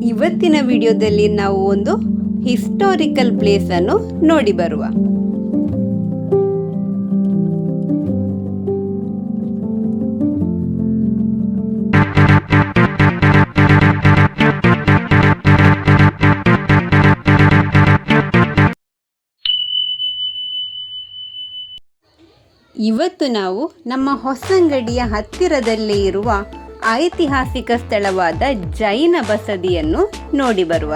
ಇವತ್ತಿನ ವಿಡಿಯೋದಲ್ಲಿ ನಾವು ಒಂದು ಹಿಸ್ಟಾರಿಕಲ್ ಪ್ಲೇಸ್ ಅನ್ನು ನೋಡಿ ಬರುವ. ಇವತ್ತು ನಾವು ನಮ್ಮ ಹೊಸಂಗಡಿಯ ಹತ್ತಿರದಲ್ಲೇ ಇರುವ ಐತಿಹಾಸಿಕ ಸ್ಥಳವಾದ ಜೈನ ಬಸದಿಯನ್ನು ನೋಡಿ ಬರುವ.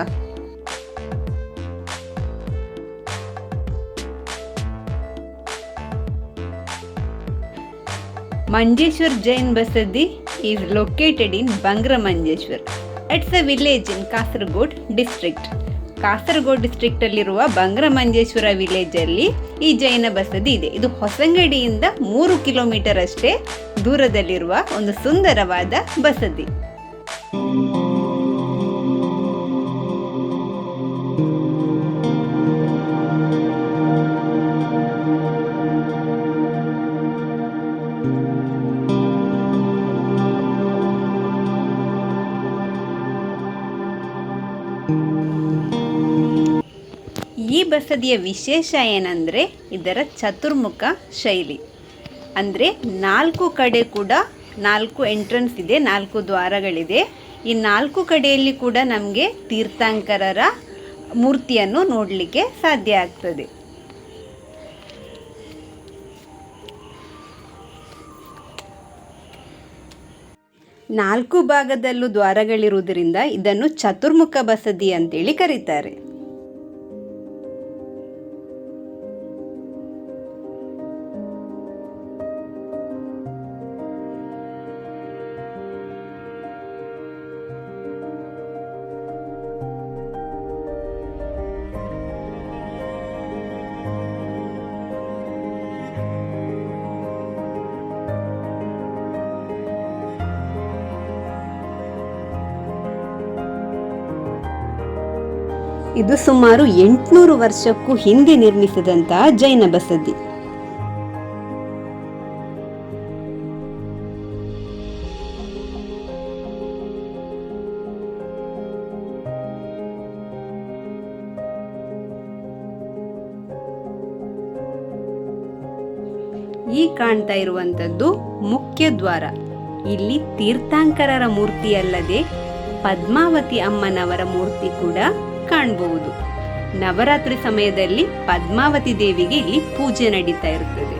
Manjeshwar Jain Basadi is located in Bangra Manjeshwar. It's a village in Kasaragod district. Kasaragod district ಅಲ್ಲಿರುವ ಬಂಗ್ರ ಮಂಜೇಶ್ವರ ವಿಲೇಜ್ ಅಲ್ಲಿ ಈ ಜೈನ ಬಸದಿ ಇದೆ. ಇದು ಹೊಸಂಗಡಿಯಿಂದ 3 ಕಿಲೋಮೀಟರ್ ಅಷ್ಟೇ ದೂರದಲ್ಲಿರುವ ಒಂದು ಸುಂದರವಾದ ಬಸದಿ. ಈ ಬಸದಿಯ ವಿಶೇಷ ಏನಂದರೆ ಇದರ ಚತುರ್ಮುಖ ಶೈಲಿ. ಅಂದರೆ 4 ಕಡೆ ಕೂಡ 4 ಎಂಟ್ರೆನ್ಸ್ ಇದೆ, 4 ದ್ವಾರಗಳಿದೆ. ಈ 4 ಕಡೆಯಲ್ಲಿ ಕೂಡ ನಮಗೆ ತೀರ್ಥಂಕರರ ಮೂರ್ತಿಯನ್ನು ನೋಡಲಿಕ್ಕೆ ಸಾಧ್ಯ ಆಗ್ತದೆ. ನಾಲ್ಕು ಭಾಗದಲ್ಲೂ ದ್ವಾರಗಳಿರುವುದರಿಂದ ಇದನ್ನು ಚತುರ್ಮುಖ ಬಸದಿ ಅಂತೇಳಿ ಕರೀತಾರೆ. ಇದು ಸುಮಾರು 800 ವರ್ಷಕ್ಕೂ ಹಿಂದೆ ನಿರ್ಮಿಸಿದಂತಹ ಜೈನ ಬಸದಿ. ಈ ಕಾಣ್ತಾ ಇರುವಂತದ್ದು ಮುಖ್ಯ ದ್ವಾರ. ಇಲ್ಲಿ ತೀರ್ಥಂಕರರ ಮೂರ್ತಿ ಅಲ್ಲದೆ ಪದ್ಮಾವತಿ ಅಮ್ಮನವರ ಮೂರ್ತಿ ಕೂಡ ಕಾಣಬಹುದು. ನವರಾತ್ರಿ ಸಮಯದಲ್ಲಿ ಪದ್ಮಾವತಿ ದೇವಿಗೆ ಇಲ್ಲಿ ಪೂಜೆ ನಡೀತಾ ಇರುತ್ತದೆ.